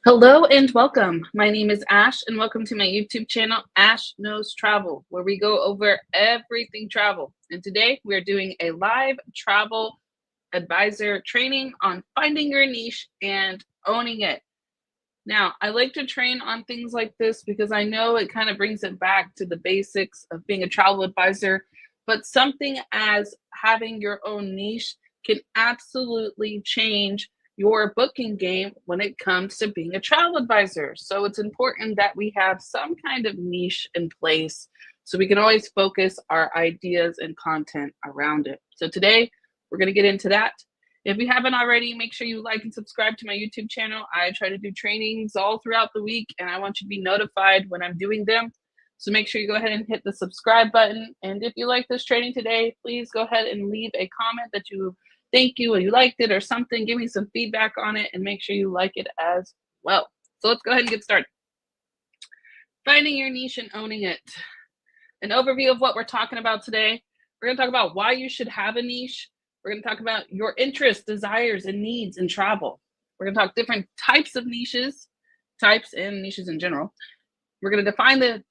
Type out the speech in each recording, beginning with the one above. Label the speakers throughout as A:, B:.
A: Hello and welcome. My name is Ash and welcome to my YouTube channel, Ash Knows Travel, where we go over everything travel. And today we're doing a live travel advisor training on finding your niche and owning it. Now, I like to train on things like this because I know it kind of brings it back to the basics of being a travel advisor, but something as having your own niche can absolutely change your booking game when it comes to being a travel advisor. So it's important that we have some kind of niche in place so we can always focus our ideas and content around it. So today we're going to get into that. If you haven't already, make sure you like and subscribe to my YouTube channel. I try to do trainings all throughout the week and I want you to be notified when I'm doing them. So make sure you go ahead and hit the subscribe button. And if you like this training today, please go ahead and leave a comment that you thank you or you liked it or something. Give me some feedback on it and make sure you like it as well. So let's go ahead and get started. Finding your niche and owning it. An overview of what we're talking about today. We're going to talk about why you should have a niche. We're going to talk about your interests, desires, and needs in travel. We're going to talk different types of niches, types and niches in general. We're going to define the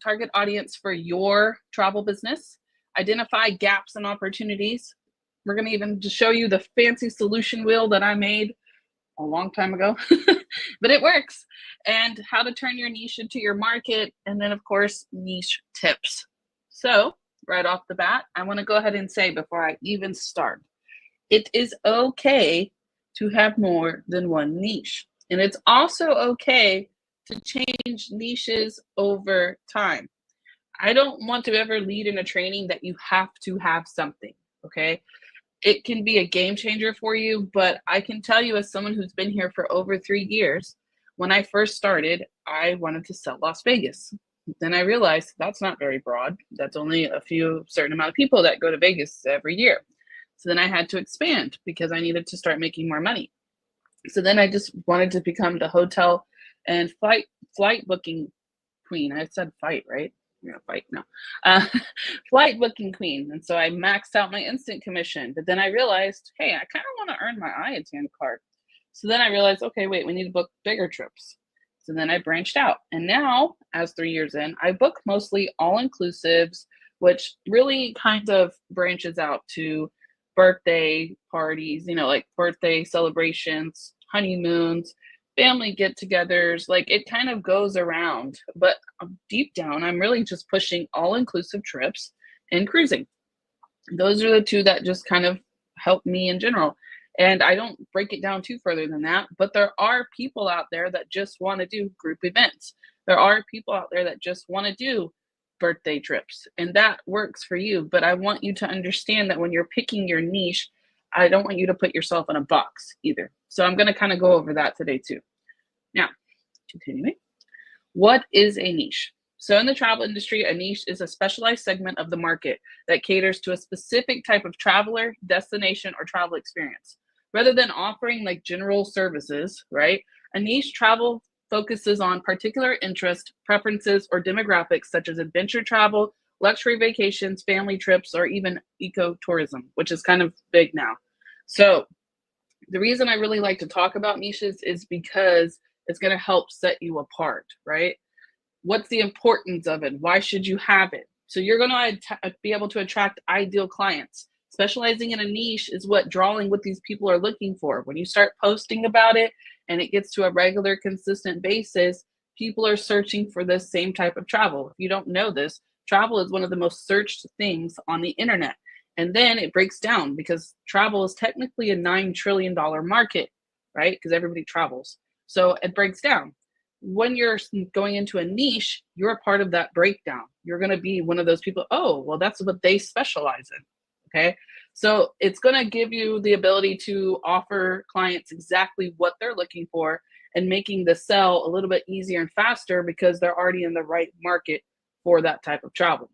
A: target audience for your travel business, identify gaps and opportunities. We're going to even just show you the fancy solution wheel that I made a long time ago, but it works, and how to turn your niche into your market, and then of course, niche tips. So right off the bat, I want to go ahead and say before I even start, it is okay to have more than one niche. And it's also okay to change niches over time. I don't want to ever lead in a training that you have to have something, okay? It can be a game changer for you, but I can tell you as someone who's been here for over 3 years, when I first started, I wanted to sell Las Vegas. Then I realized that's not very broad. That's only a certain amount of people that go to Vegas every year. So then I had to expand because I needed to start making more money. So then I just wanted to become the hotel and flight booking queen. I said fight, right? Fight, no. Flight booking queen. And so I maxed out my instant commission. But then I realized, hey, I kind of want to earn my IATAN card. So then I realized, okay, wait, we need to book bigger trips. So then I branched out. And now, as 3 years in, I book mostly all-inclusives, which really kind of branches out to birthday parties, like birthday celebrations, honeymoons, family get-togethers. Like it kind of goes around, but deep down, I'm really just pushing all-inclusive trips and cruising. Those are the two that just kind of help me in general. And I don't break it down too further than that, but there are people out there that just want to do group events. There are people out there that just want to do birthday trips, and that works for you. But I want you to understand that when you're picking your niche, I don't want you to put yourself in a box either. So I'm going to kind of go over that today too. Now, continuing, what is a niche? So in the travel industry, a niche is a specialized segment of the market that caters to a specific type of traveler, destination, or travel experience. Rather than offering like general services, right? A niche travel focuses on particular interest, preferences, or demographics such as adventure travel, luxury vacations, family trips, or even ecotourism, which is kind of big now. So the reason I really like to talk about niches is because it's going to help set you apart, right? What's the importance of it? Why should you have it? So you're going to be able to attract ideal clients, Specializing in a niche is drawing what these people are looking for. When you start posting about it and it gets to a regular, consistent basis, people are searching for this same type of travel. If you don't know this, travel is one of the most searched things on the internet. And then it breaks down because travel is technically a $9 trillion market, right? Because everybody travels. So it breaks down. When you're going into a niche, you're a part of that breakdown. You're going to be one of those people, oh, well, that's what they specialize in. Okay. So it's going to give you the ability to offer clients exactly what they're looking for and making the sell a little bit easier and faster because they're already in the right market for that type of travel.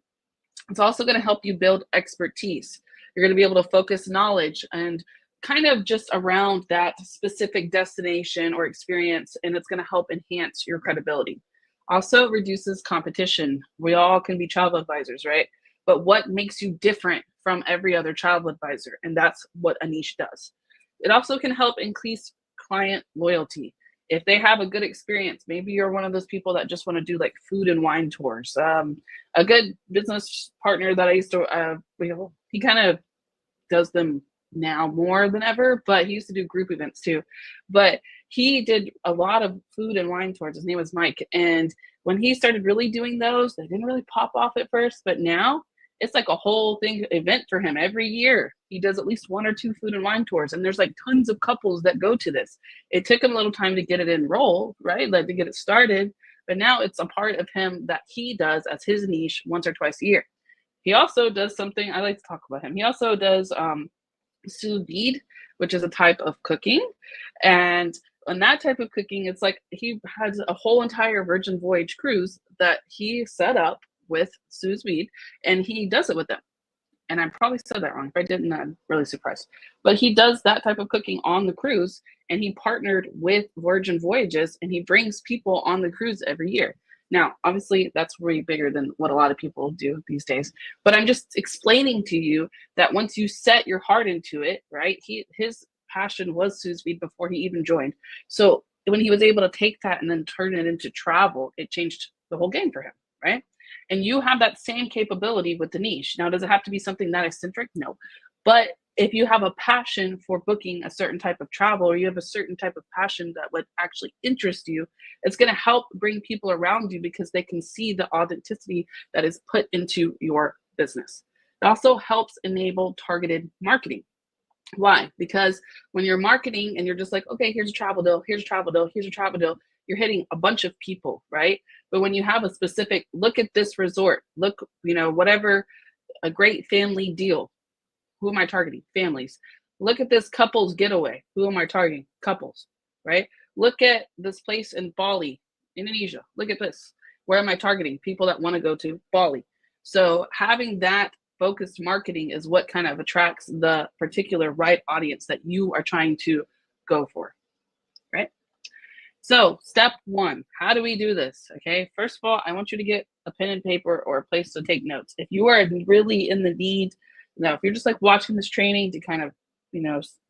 A: It's also going to help you build expertise. You're going to be able to focus knowledge and kind of just around that specific destination or experience, and it's going to help enhance your credibility. Also reduces competition. We all can be travel advisors, right? But what makes you different from every other travel advisor? And that's what a niche does. It also can help increase client loyalty. If they have a good experience, maybe you're one of those people that just want to do like food and wine tours. A good business partner that I used to, he kind of does them now more than ever, but he used to do group events too. But he did a lot of food and wine tours. His name was Mike. And when he started really doing those, they didn't really pop off at first, but now it's like a whole event for him. Every year he does at least 1 or 2 food and wine tours, and there's like tons of couples that go to this. It took him a little time to get it enrolled, right? Like to get it started, but now it's a part of him that he does as his niche once or twice a year. He also does something I like to talk about him. He also does sous vide, which is a type of cooking. And on that type of cooking, it's like he has a whole entire Virgin Voyage cruise that he set up with sous vide, and he does it with them. And I probably said that wrong. If I didn't, I'm really surprised. But he does that type of cooking on the cruise, and he partnered with Virgin Voyages, and he brings people on the cruise every year. Now, obviously, that's way bigger than what a lot of people do these days. But I'm just explaining to you that once you set your heart into it, right? His passion was sous vide before he even joined. So when he was able to take that and then turn it into travel, it changed the whole game for him, right? And you have that same capability with the niche. Now, does it have to be something that eccentric? No. But if you have a passion for booking a certain type of travel, or you have a certain type of passion that would actually interest you, it's going to help bring people around you because they can see the authenticity that is put into your business. It also helps enable targeted marketing. Why? Because when you're marketing and you're just like, okay, here's a travel deal, here's a travel deal, here's a travel deal, you're hitting a bunch of people, right? But when you have a specific, look at this resort, look, whatever, a great family deal, who am I targeting? Families. Look at this couples getaway. Who am I targeting? Couples, right? Look at this place in Bali, Indonesia. Look at this. Where am I targeting? People that want to go to Bali. So having that focused marketing is what kind of attracts the particular right audience that you are trying to go for, right? So step 1, how do we do this? Okay, first of all, I want you to get a pen and paper or a place to take notes. If you are really in the need, now if you're just like watching this training to kind of,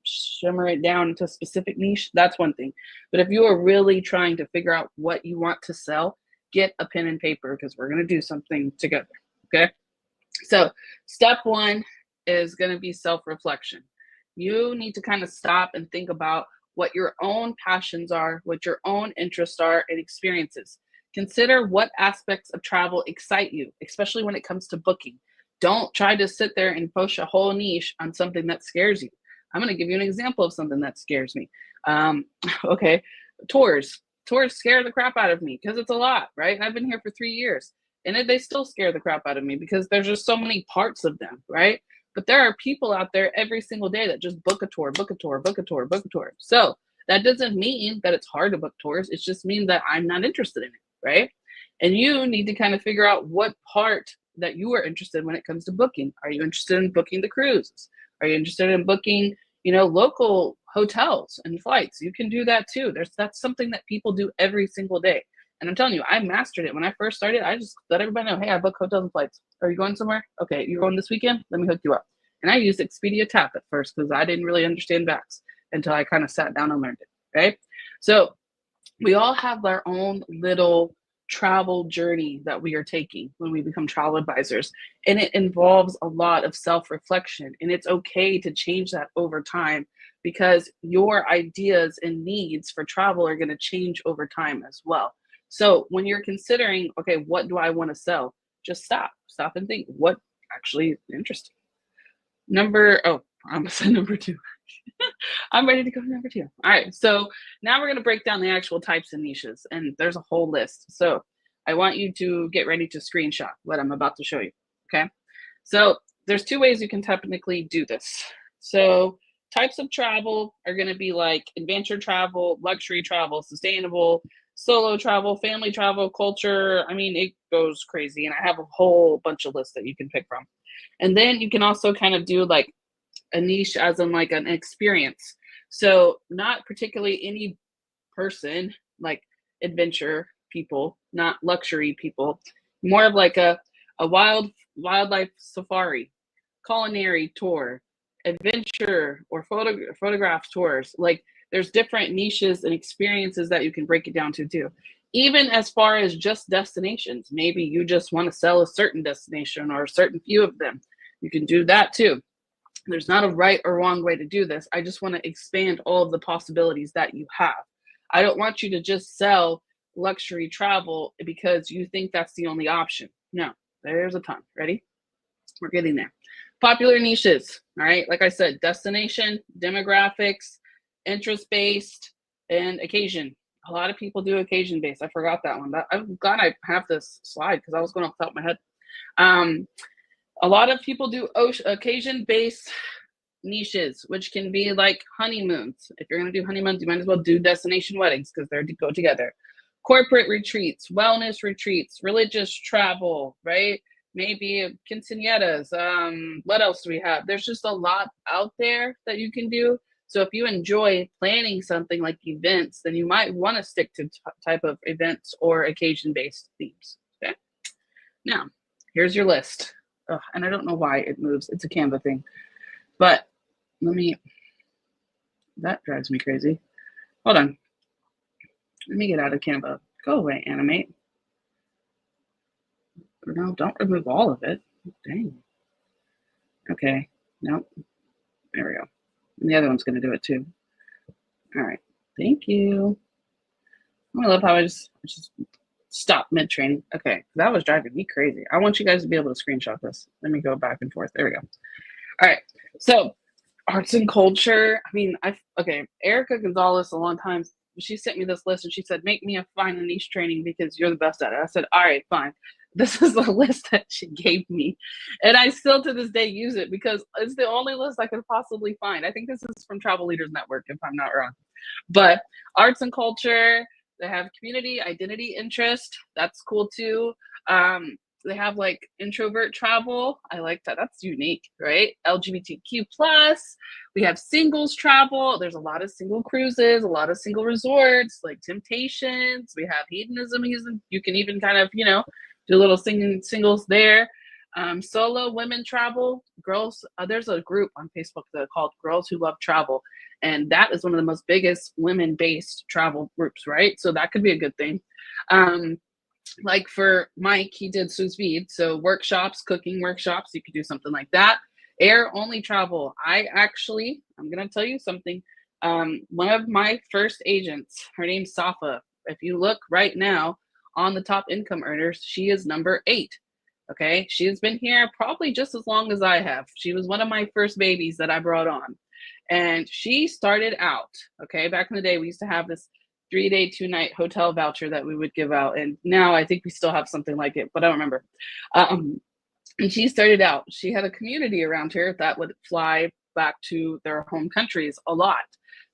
A: shimmer it down into a specific niche, that's one thing. But if you are really trying to figure out what you want to sell, get a pen and paper because we're going to do something together, okay? So step 1 is going to be self-reflection. You need to kind of stop and think about what your own passions are, what your own interests are, and experiences. Consider what aspects of travel excite you, especially when it comes to booking. Don't try to sit there and push a whole niche on something that scares you. I'm going to give you an example of something that scares me. Okay, tours. Tours scare the crap out of me because it's a lot, right? And I've been here for 3 years, and they still scare the crap out of me because there's just so many parts of them, right? But there are people out there every single day that just book a tour, book a tour, book a tour, book a tour. So that doesn't mean that it's hard to book tours. It just means that I'm not interested in it, right? And you need to kind of figure out what part that you are interested in when it comes to booking. Are you interested in booking the cruises? Are you interested in booking, local hotels and flights? You can do that too. That's something that people do every single day. And I'm telling you, I mastered it. When I first started, I just let everybody know, hey, I book hotels and flights. Are you going somewhere? Okay, you're going this weekend? Let me hook you up. And I used Expedia Tap at first because I didn't really understand VAX until I kind of sat down and learned it, right? So we all have our own little travel journey that we are taking when we become travel advisors. And it involves a lot of self reflection. And it's okay to change that over time because your ideas and needs for travel are going to change over time as well. So when you're considering, okay, what do I want to sell? Just stop and think what actually is interesting. I'm gonna number two. I'm ready to go to number two. All right. So now we're going to break down the actual types and niches, and there's a whole list. So I want you to get ready to screenshot what I'm about to show you. Okay. So there's two ways you can technically do this. So types of travel are going to be like adventure travel, luxury travel, sustainable, solo travel, family travel, culture. I mean, it goes crazy. And I have a whole bunch of lists that you can pick from. And then you can also kind of do like a niche as in like an experience. So not particularly any person, like adventure people, not luxury people, more of like a wildlife safari, culinary tour, adventure or photograph tours. Like there's different niches and experiences that you can break it down to too. Even as far as just destinations, maybe you just want to sell a certain destination or a certain few of them. You can do that too. There's not a right or wrong way to do this. I just want to expand all of the possibilities that you have. I don't want you to just sell luxury travel because you think that's the only option. No, there's a ton. Ready? We're getting there. Popular niches. All right. Like I said, destination, demographics, interest based, and occasion. A lot of people do occasion based. I forgot that one. I'm glad I have this slide because I was going off the top of my head. A lot of people do occasion-based niches, which can be like honeymoons. If you're going to do honeymoons, you might as well do destination weddings because they're to go together. Corporate retreats, wellness retreats, religious travel, right? Maybe quinceañeras. What else do we have? There's just a lot out there that you can do. So if you enjoy planning something like events, then you might want to stick to type of events or occasion-based themes. Okay. Now, here's your list. Ugh, and I don't know why it moves. It's a Canva thing. But that drives me crazy. Hold on. Let me get out of Canva. Go away, animate. No, don't remove all of it. Dang. Okay. Nope. There we go. And the other one's going to do it too. All right. Thank you. I love how I just stop mid-training. Okay, that was driving me crazy. I want you guys to be able to screenshot this. Let me go back and forth. There we go. All right, so arts and culture. I mean, Erica Gonzalez a long time, she sent me this list and she said, make me a fine and niche training because you're the best at it. I said, all right, fine. This is the list that she gave me. And I still to this day use it because it's the only list I could possibly find. I think this is from Travel Leaders Network, if I'm not wrong. But arts and culture, they have community, identity, interest. That's cool too. They have like introvert travel. I like that. That's unique, right? LGBTQ plus. We have singles travel. There's a lot of single cruises, a lot of single resorts, like Temptations. We have hedonism. You can even kind of, do a little singles there. Solo women travel. Girls. There's a group on Facebook called Girls Who Love Travel. And that is one of the most biggest women-based travel groups, right? So that could be a good thing. Like for Mike, he did sous vide, so workshops, cooking workshops. You could do something like that. Air-only travel. I'm going to tell you something. One of my first agents, her name's Safa. If you look right now on the top income earners, she is number 8. Okay, she has been here probably just as long as I have. She was one of my first babies that I brought on. And she started out, okay, back in the day, we used to have this 3-day, 2-night hotel voucher that we would give out. And now I think we still have something like it, but I don't remember. And she started out, she had a community around here that would fly back to their home countries a lot.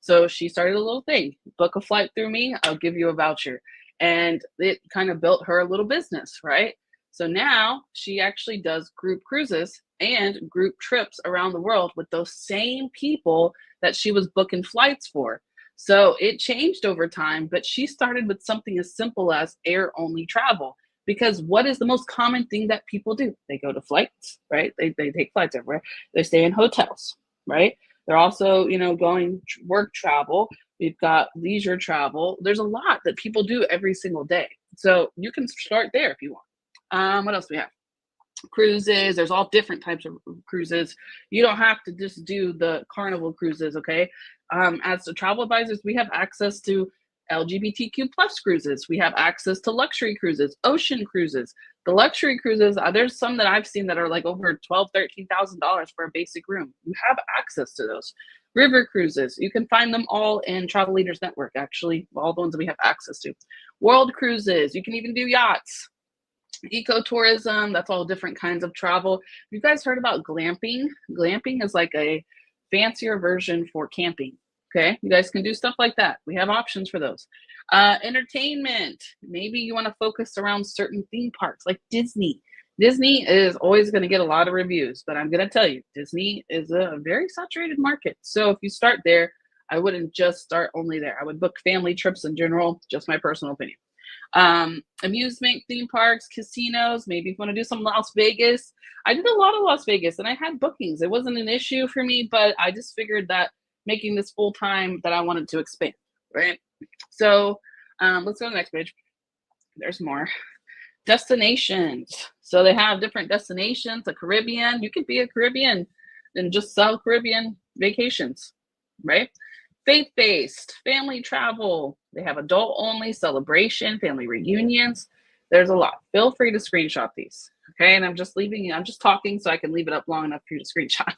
A: So she started a little thing, book a flight through me, I'll give you a voucher. And it kind of built her a little business, right? So now she actually does group cruises and group trips around the world with those same people that she was booking flights for. So it changed over time, but she started with something as simple as air-only travel. Because what is the most common thing that people do? They go to flights, right? They take flights everywhere. They stay in hotels, right? They're also, going work travel. We've got leisure travel. There's a lot that people do every single day. So you can start there if you want. What else do we have? Cruises. There's all different types of cruises. You don't have to just do the carnival cruises, okay? As the travel advisors, we have access to LGBTQ plus cruises. We have access to luxury cruises, ocean cruises. The luxury cruises, there's some that I've seen that are like over $12,000, $13,000 for a basic room. You have access to those. River cruises, you can find them all in Travel Leaders Network, actually, all the ones that we have access to. World cruises, you can even do yachts. Ecotourism, that's all different kinds of travel. You guys heard about glamping? Glamping is like a fancier version for camping. Okay, you guys can do stuff like that. We have options for those. Entertainment, maybe you want to focus around certain theme parks like Disney. Disney is always going to get a lot of reviews, but I'm going to tell you, Disney is a very saturated market. So if you start there, I wouldn't just start only there. I would book family trips in general, just my personal opinion. Amusement theme parks, casinos, maybe if you want to do some Las Vegas. I did a lot of Las Vegas and I had bookings. It wasn't an issue for me, but I just figured that making this full time that I wanted to expand, right? So let's go to the next page. There's more. Destinations. So they have different destinations. The Caribbean, you could be a Caribbean and just sell Caribbean vacations, right? Faith-based, family travel. They have adult only, celebration, family reunions. There's a lot. Feel free to screenshot these. Okay, and I'm just talking so I can leave it up long enough for you to screenshot.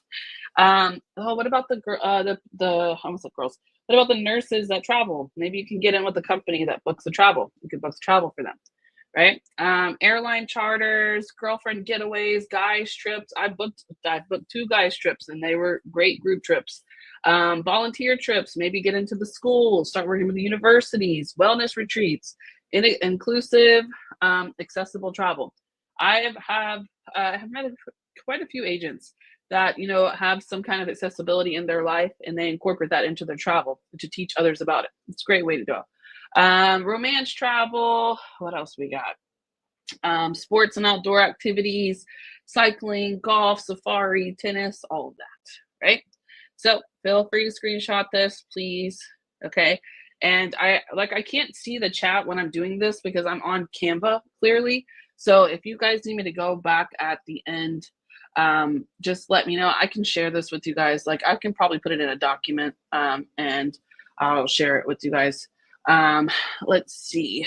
A: What about the I almost said girls. What about the nurses that travel? Maybe you can get in with the company that books the travel. You could book travel for them, right? Airline charters, girlfriend getaways, guys trips. I booked 2 guys trips and they were great group trips. Volunteer trips, maybe get into the schools, start working with the universities, wellness retreats, inclusive, accessible travel. I have met quite a few agents that have some kind of accessibility in their life, and they incorporate that into their travel to teach others about it. It's a great way to go. Romance travel. What else we got? Sports and outdoor activities, cycling, golf, safari, tennis, all of that, right? So feel free to screenshot this, please. Okay. And I can't see the chat when I'm doing this because I'm on Canva clearly. So if you guys need me to go back at the end, just let me know. I can share this with you guys. Like I can probably put it in a document and I'll share it with you guys. Let's see.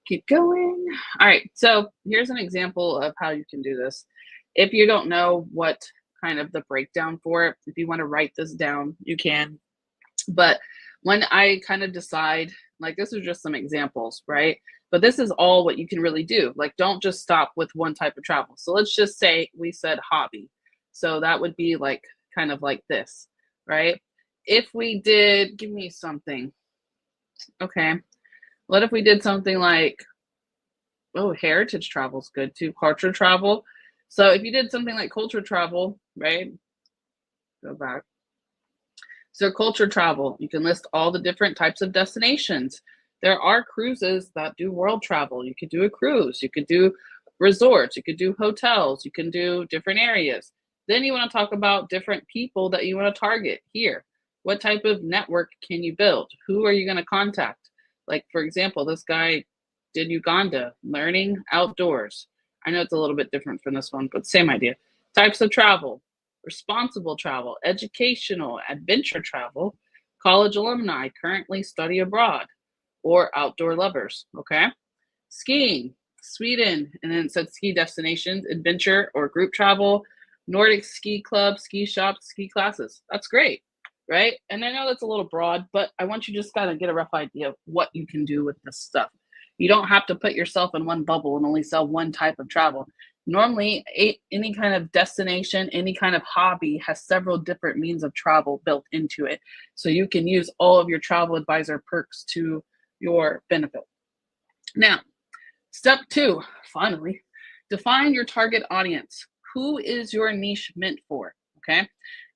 A: Keep going. All right. So here's an example of how you can do this. If you don't know what kind of the breakdown for it, if you want to write this down, you can. But when I kind of decide, like this is just some examples, right? But this is all what you can really do. Like don't just stop with one type of travel. So let's just say we said hobby. So that would be like kind of like this, right? If we did, give me something. Okay. What if we did something like, heritage travel is good too, culture travel. So if you did something like culture travel, right? Go back. So culture travel, you can list all the different types of destinations. There are cruises that do world travel. You could do a cruise, you could do resorts, you could do hotels, you can do different areas. Then you want to talk about different people that you want to target here. What type of network can you build? Who are you going to contact? Like, for example, this guy did Uganda, learning outdoors. I know it's a little bit different from this one, but same idea. Types of travel, responsible travel, educational, adventure travel, college alumni, currently study abroad, or outdoor lovers, okay? Skiing, Sweden, and then it said ski destinations, adventure or group travel, Nordic ski club, ski shops, ski classes. That's great, right? And I know that's a little broad, but I want you just kind of get a rough idea of what you can do with this stuff. You don't have to put yourself in one bubble and only sell one type of travel. Normally, any kind of destination, any kind of hobby has several different means of travel built into it. So you can use all of your travel advisor perks to your benefit. Now, step 2, finally, define your target audience. Who is your niche meant for? Okay.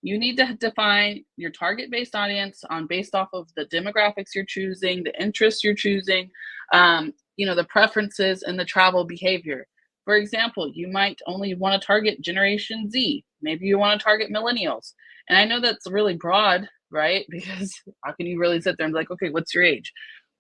A: You need to define your target-based audience based off of the demographics you're choosing, the interests you're choosing, the preferences and the travel behavior. For example, you might only want to target Generation Z. Maybe you want to target millennials. And I know that's really broad, right? Because how can you really sit there and be like, okay, what's your age?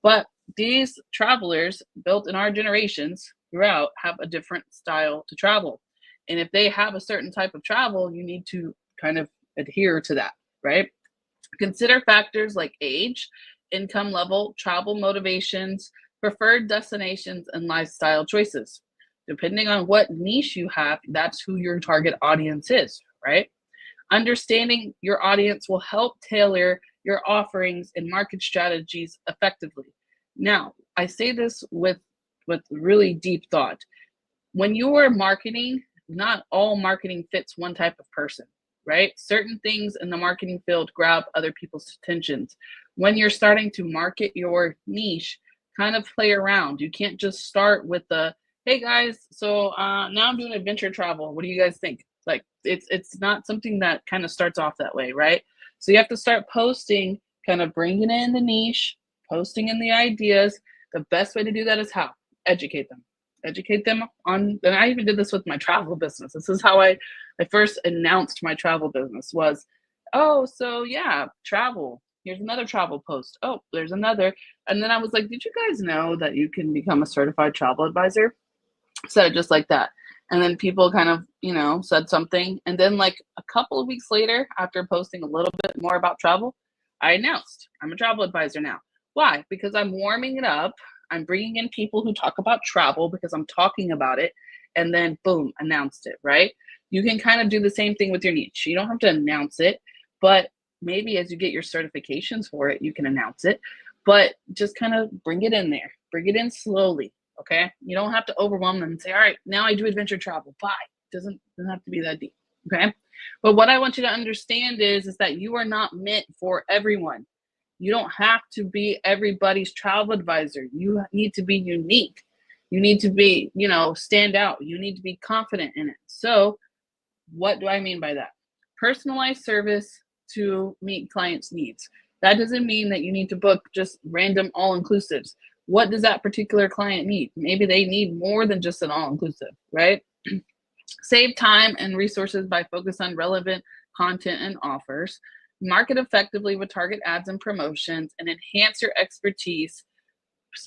A: But these travelers built in our generations throughout have a different style to travel. And if they have a certain type of travel, you need to kind of adhere to that, right? Consider factors like age, income level, travel motivations, preferred destinations, and lifestyle choices. Depending on what niche you have, that's who your target audience is, right? Understanding your audience will help tailor your offerings and market strategies effectively. Now, I say this with really deep thought. When you are marketing, not all marketing fits one type of person, right? Certain things in the marketing field grab other people's attentions. When you're starting to market your niche, kind of play around. You can't just start with the, hey guys, so now I'm doing adventure travel. What do you guys think? Like it's not something that kind of starts off that way, right? So you have to start posting, kind of bringing in the niche, posting in the ideas. The best way to do that is how? Educate them, educate them on, and I even did this with my travel business. This is how I first announced my travel business was, oh, so yeah, travel. Here's another travel post. Oh, there's another. And then I was like, did you guys know that you can become a certified travel advisor? Said it just like that. And then people kind of, said something. And then like a couple of weeks later, after posting a little bit more about travel, I announced I'm a travel advisor now. Why? Because I'm warming it up. I'm bringing in people who talk about travel because I'm talking about it. And then boom, announced it, right? You can kind of do the same thing with your niche. You don't have to announce it, but maybe as you get your certifications for it, you can announce it. But just kind of bring it in there, bring it in slowly. Okay. You don't have to overwhelm them and say, all right, now I do adventure travel. Bye. Doesn't have to be that deep. Okay. But what I want you to understand is that you are not meant for everyone. You don't have to be everybody's travel advisor. You need to be unique. You need to be, stand out. You need to be confident in it. So what do I mean by that? Personalized service to meet clients' needs. That doesn't mean that you need to book just random all-inclusives. What does that particular client need? Maybe they need more than just an all-inclusive, right? Save time and resources by focus on relevant content and offers. Market effectively with target ads and promotions, and enhance your expertise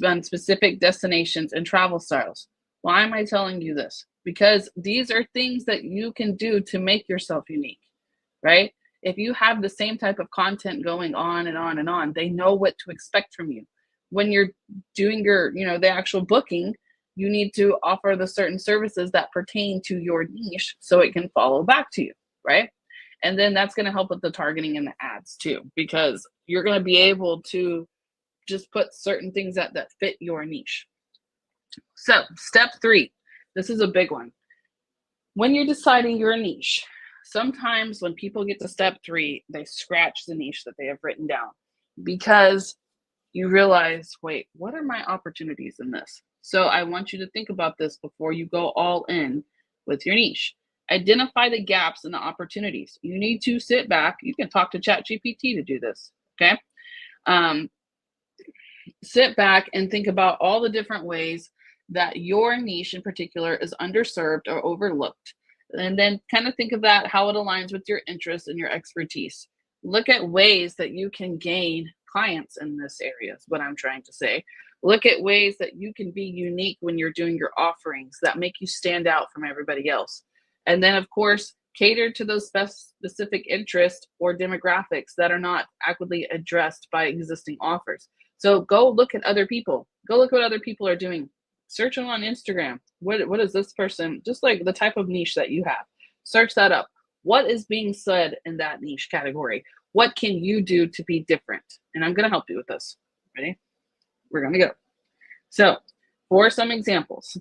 A: on specific destinations and travel styles. Why am I telling you this? Because these are things that you can do to make yourself unique, right? If you have the same type of content going on and on and on, they know what to expect from you. When you're doing your, the actual booking, you need to offer the certain services that pertain to your niche so it can follow back to you, right? And then that's going to help with the targeting and the ads too, because you're going to be able to just put certain things that fit your niche. So step 3, this is a big one. When you're deciding your niche, sometimes when people get to step 3, they scratch the niche that they have written down because you realize, wait, what are my opportunities in this? So I want you to think about this before you go all in with your niche. Identify the gaps and the opportunities. You need to sit back. You can talk to ChatGPT to do this, okay? Sit back and think about all the different ways that your niche in particular is underserved or overlooked. And then kind of think of that, how it aligns with your interests and your expertise. Look at ways that you can gain clients in this area, is what I'm trying to say. Look at ways that you can be unique when you're doing your offerings that make you stand out from everybody else. And then, of course, cater to those specific interests or demographics that are not actively addressed by existing offers. So go look at other people. Go look what other people are doing. Search them on Instagram. What is this person? Just like the type of niche that you have. Search that up. What is being said in that niche category? What can you do to be different? And I'm going to help you with this. Ready? We're going to go. So for some examples,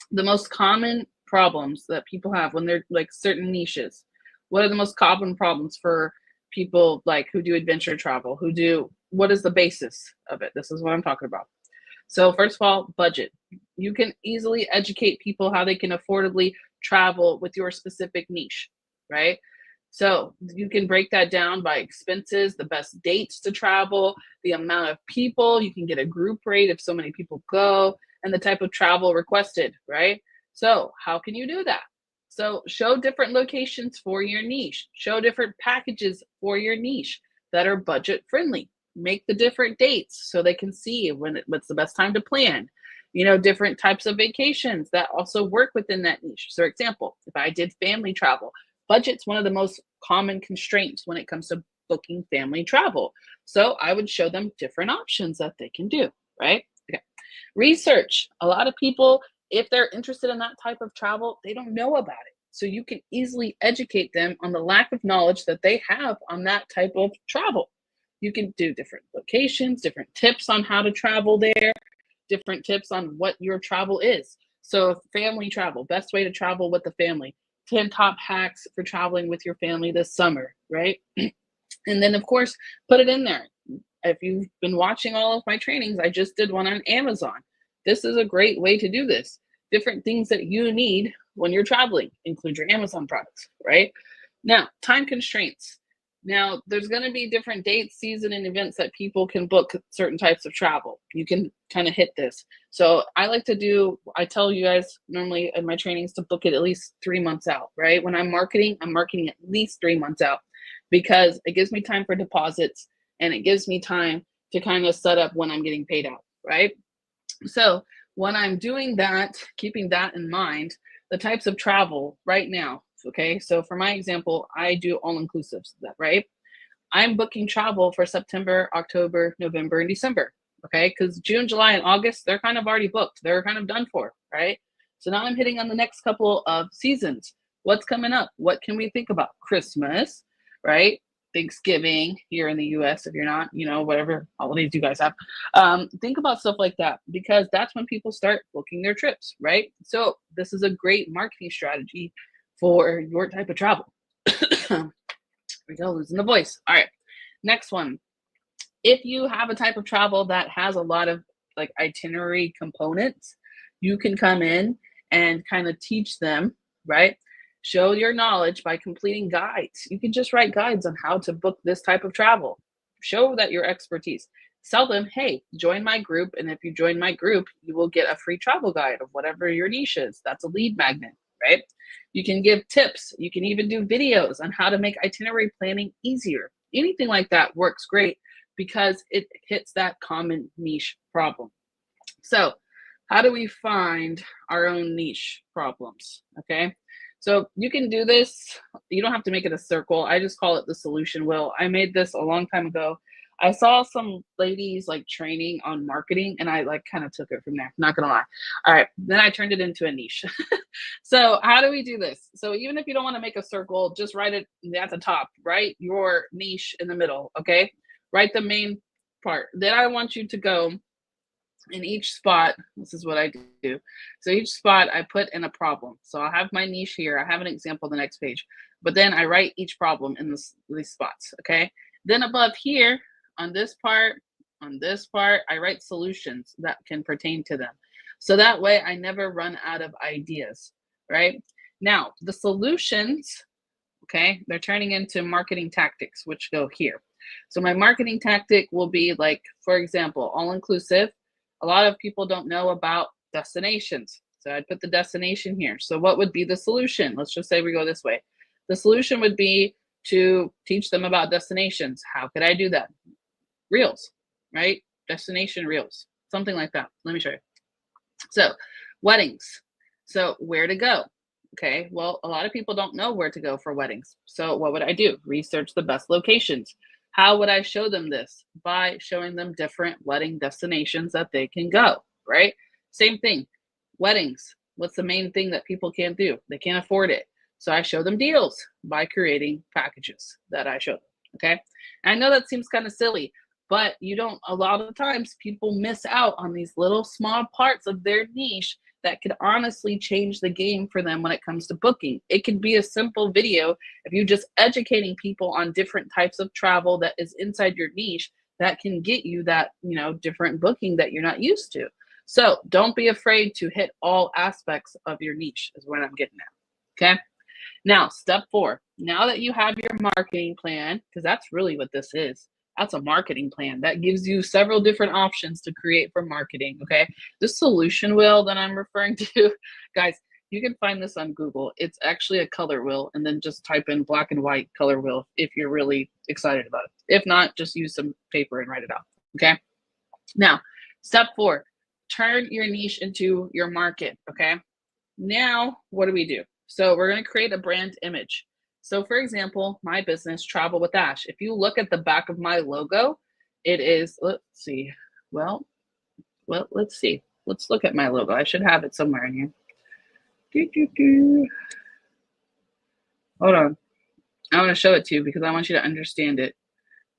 A: the most common problems that people have when they're like certain niches, what are the most common problems for people like who do adventure travel, what is the basis of it? This is what I'm talking about. So first of all, budget. You can easily educate people how they can affordably travel with your specific niche, right? So you can break that down by expenses, the best dates to travel, the amount of people. You can get a group rate if so many people go, and the type of travel requested, right? So how can you do that? So show different locations for your niche. Show different packages for your niche that are budget friendly. make the different dates so they can see what's the best time to plan. Different types of vacations that also work within that niche. So, for example, if I did family travel, budget's one of the most common constraints when it comes to booking family travel. So I would show them different options that they can do, right? Okay. Research. A lot of people, if they're interested in that type of travel, they don't know about it. So you can easily educate them on the lack of knowledge that they have on that type of travel. You can do different locations, different tips on how to travel there, different tips on what your travel is. So family travel, best way to travel with the family, 10 top hacks for traveling with your family this summer, right? And then, of course, put it in there. If you've been watching all of my trainings, I just did one on Amazon. This is a great way to do this. Different things that you need when you're traveling, include your Amazon products, right? Now, time constraints. Now, there's going to be different dates, season, and events that people can book certain types of travel. You can kind of hit this. So I tell you guys normally in my trainings to book it at least 3 months out, right? When I'm marketing at least 3 months out because it gives me time for deposits and it gives me time to kind of set up when I'm getting paid out, right? So when I'm doing that, keeping that in mind, the types of travel right now, okay? So for my example, I do all-inclusives, right? I'm booking travel for September, October, November, and December, okay? Because June, July, and August, they're kind of already booked. They're kind of done for, right? So now I'm hitting on the next couple of seasons. What's coming up? What can we think about? Christmas, right? Thanksgiving here in the US, if you're not, whatever holidays you guys have. Think about stuff like that because that's when people start booking their trips, right? So this is a great marketing strategy for your type of travel. Here we go, losing the voice. All right, next one. If you have a type of travel that has a lot of like itinerary components, you can come in and kind of teach them, right? Show your knowledge by completing guides. You can just write guides on how to book this type of travel. Show that your expertise. Tell them, hey, join my group. And if you join my group, you will get a free travel guide of whatever your niche is. That's a lead magnet, right? You can give tips. You can even do videos on how to make itinerary planning easier. Anything like that works great because it hits that common niche problem. So how do we find our own niche problems? Okay. So you can do this. You don't have to make it a circle. I just call it the solution wheel. I made this a long time ago. I saw some ladies like training on marketing and I like kind of took it from there. Not gonna lie. All right. Then I turned it into a niche. So how do we do this? So even if you don't want to make a circle, just write it at the top, write your niche in the middle. Okay. Write the main part. Then I want you to go in each spot. This is what I do. So each spot I put in a problem. So I'll have my niche here. I have an example on the next page, but then I write each problem in these spots. Okay. Then above here on this part, I write solutions that can pertain to them. So that way I never run out of ideas, right? Now the solutions, okay, they're turning into marketing tactics, which go here. So my marketing tactic will be like, for example, all-inclusive. A lot of people don't know about destinations. So I'd put the destination here. So what would be the solution? Let's just say we go this way. The solution would be to teach them about destinations. How could I do that? Reels, right? Destination reels, something like that. Let me show you. So weddings. So where to go? Okay, well, a lot of people don't know where to go for weddings. So what would I do? Research the best locations. How would I show them this? By showing them different wedding destinations that they can go, right? Same thing, weddings. What's the main thing that people can't do? They can't afford it. So I show them deals by creating packages that I show them, okay? And I know that seems kind of silly, but a lot of times people miss out on these little small parts of their niche that could honestly change the game for them when it comes to booking. It could be a simple video if you're just educating people on different types of travel that is inside your niche that can get you that, different booking that you're not used to. So don't be afraid to hit all aspects of your niche is what I'm getting at, okay? Now, step 4, now that you have your marketing plan, because that's really what this is. That's a marketing plan that gives you several different options to create for marketing, okay? This solution wheel that I'm referring to, guys, You can find this on Google. It's actually a color wheel, and then just type in black and white color wheel if you're really excited about it. If not, just use some paper and write it out. Okay. Now, step 4, turn your niche into your market. Okay. Now, what do? So we're going to create a brand image. So for example, my business, Travel with Ash. If you look at the back of my logo, it is, let's see. Well, let's see. Let's look at my logo. I should have it somewhere in here. Hold on. I want to show it to you because I want you to understand it.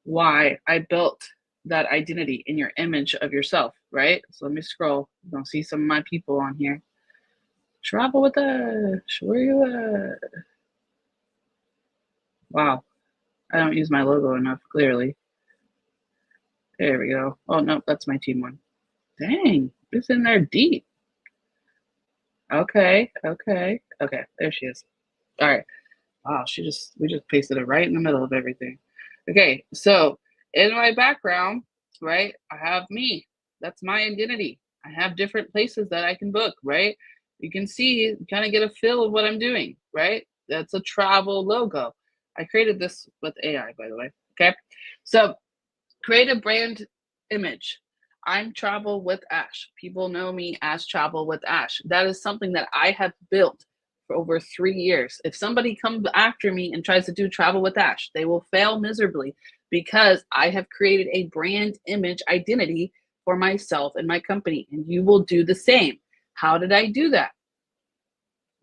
A: Why I built that identity in your image of yourself, right? So let me scroll. You're going to see some of my people on here. Travel with Ash. Where you at? Wow. I don't use my logo enough, clearly. There we go. Oh, no, that's my team one. Dang, it's in there deep. Okay. There she is. All right. Wow, we just pasted it right in the middle of everything. Okay, so in my background, right, I have me. That's my identity. I have different places that I can book, right? You can see, kind of get a feel of what I'm doing, right? That's a travel logo. I created this with AI, by the way. Okay, so create a brand image. I'm Travel with Ash. People know me as Travel with Ash. That is something that I have built for over 3 years. If somebody comes after me and tries to do Travel with Ash, they will fail miserably because I have created a brand image identity for myself and my company, and you will do the same. How did I do that?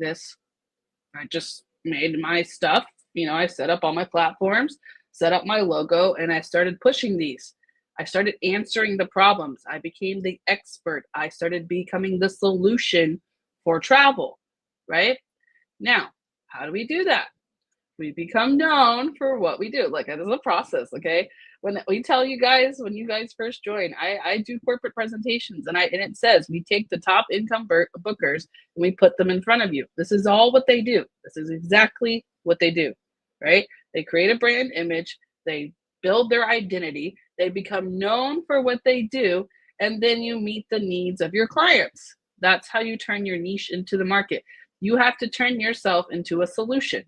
A: I just made my stuff. I set up all my platforms, set up my logo, and I started pushing these. I started answering the problems. I became the expert. I started becoming the solution for travel, right? Now, how do we do that? We become known for what we do. Like, it is a process, okay? When we tell you guys, when you guys first join, I do corporate presentations, and it says we take the top income bookers and we put them in front of you. This is all what they do. This is exactly what they do, right? They create a brand image, they build their identity, they become known for what they do, and then you meet the needs of your clients. That's how you turn your niche into the market. You have to turn yourself into a solution.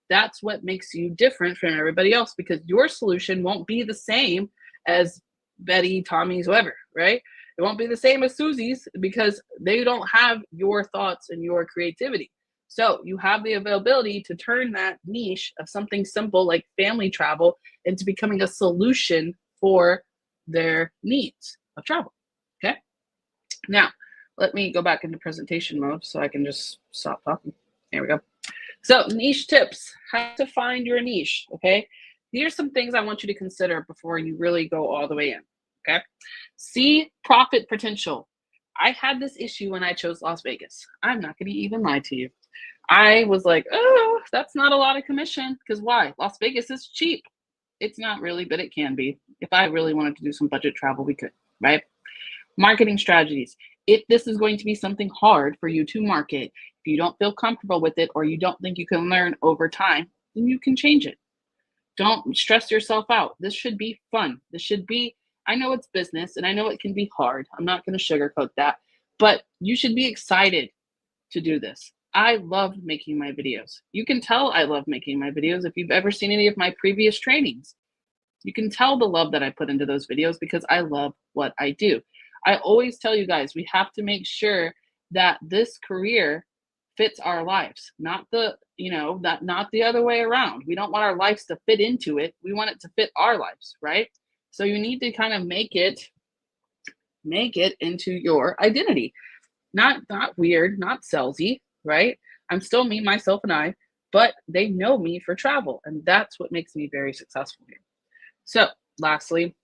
A: That's what makes you different from everybody else, because your solution won't be the same as Betty, Tommy's, whoever, right? It won't be the same as Susie's because they don't have your thoughts and your creativity. So you have the availability to turn that niche of something simple like family travel into becoming a solution for their needs of travel. Okay. Now, let me go back into presentation mode so I can just stop talking. There we go. So niche tips, how to find your niche, okay? Here's some things I want you to consider before you really go all the way in, okay? See profit potential. I had this issue when I chose Las Vegas. I'm not going to even lie to you. I was like, oh, that's not a lot of commission, because why? Las Vegas is cheap. It's not really, but it can be. If I really wanted to do some budget travel, we could, right? Marketing strategies. If this is going to be something hard for you to market, if you don't feel comfortable with it or you don't think you can learn over time, then you can change it. Don't stress yourself out. This should be fun. I know it's business and I know it can be hard. I'm not going to sugarcoat that, but you should be excited to do this. I love making my videos. You can tell I love making my videos if you've ever seen any of my previous trainings. You can tell the love that I put into those videos because I love what I do. I always tell you guys, we have to make sure that this career fits our lives, not not the other way around. We don't want our lives to fit into it. We want it to fit our lives, right? So you need to kind of make it into your identity. Not weird, not salesy, right? I'm still me, myself, and I, but they know me for travel, and that's what makes me very successful here. So lastly,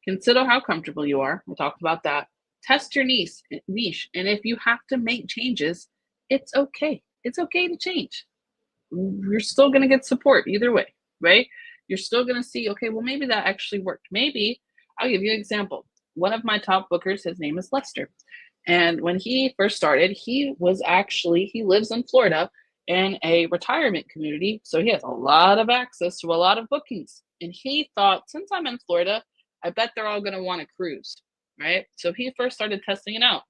A: consider how comfortable you are. We talked about that. Test your niche. And if you have to make changes, it's okay. It's okay to change. You're still going to get support either way, right? You're still going to see, okay, well, maybe that actually worked. Maybe, I'll give you an example. One of my top bookers, his name is Lester. And when he first started, he lives in Florida in a retirement community. So he has a lot of access to a lot of bookings. And he thought, since I'm in Florida, I bet they're all going to want to cruise, right? So he first started testing it out.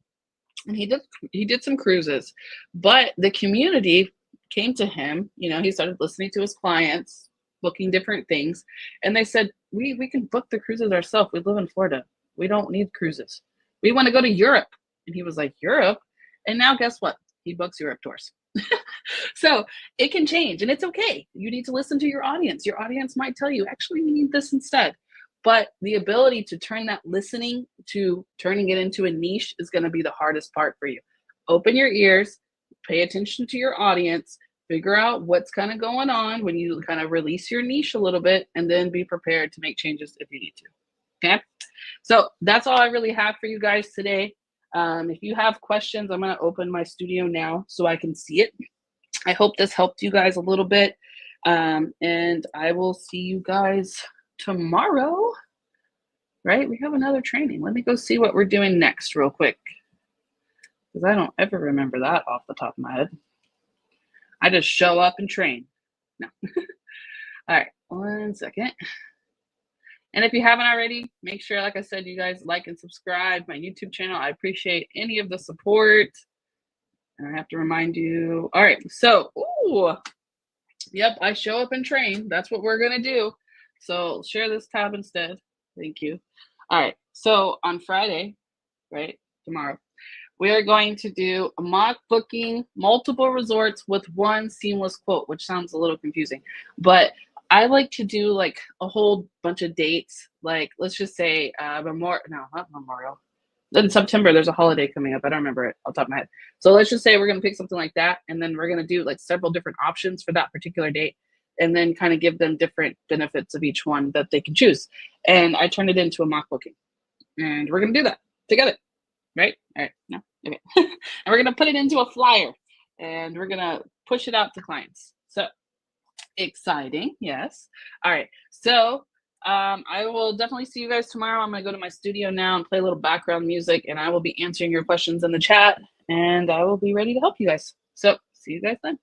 A: and he did some cruises, but the community came to him. He started listening to his clients, booking different things, and they said, we can book the cruises ourselves. We live in Florida. We don't need cruises. We want to go to Europe. And he was like, Europe? And now guess what? He books Europe tours. So it can change, and it's okay. You need to listen to your audience. Your audience might tell you, actually, we need this instead. But the ability to turn that listening to turning it into a niche is going to be the hardest part for you. Open your ears, pay attention to your audience, figure out what's kind of going on when you kind of release your niche a little bit, and then be prepared to make changes if you need to. Okay? So that's all I really have for you guys today. If you have questions, I'm going to open my studio now so I can see it. I hope this helped you guys a little bit. And I will see you guys tomorrow. Right? We have another training. Let me go see what we're doing next real quick, because I don't ever remember that off the top of my head. I just show up and train. No. All right, 1 second. And if you haven't already, make sure, like I said, you guys like and subscribe my YouTube channel. I appreciate any of the support. And I have to remind you. All right, so, yep, I show up and train. That's what we're going to do. So share this tab instead. Thank you. All right, so on Friday, right, tomorrow, we are going to do a mock booking, multiple resorts with one seamless quote, which sounds a little confusing, but I like to do like a whole bunch of dates. Like, let's just say not Memorial. In September, there's a holiday coming up. I don't remember it off the top of my head. So let's just say we're going to pick something like that, and then we're going to do like several different options for that particular date, and then kind of give them different benefits of each one that they can choose. And I turn it into a mock booking, and we're going to do that together. Right? All right. No. Okay. And we're going to put it into a flyer, and we're going to push it out to clients. So exciting. Yes. All right. So I will definitely see you guys tomorrow. I'm going to go to my studio now and play a little background music, and I will be answering your questions in the chat, and I will be ready to help you guys. So see you guys then.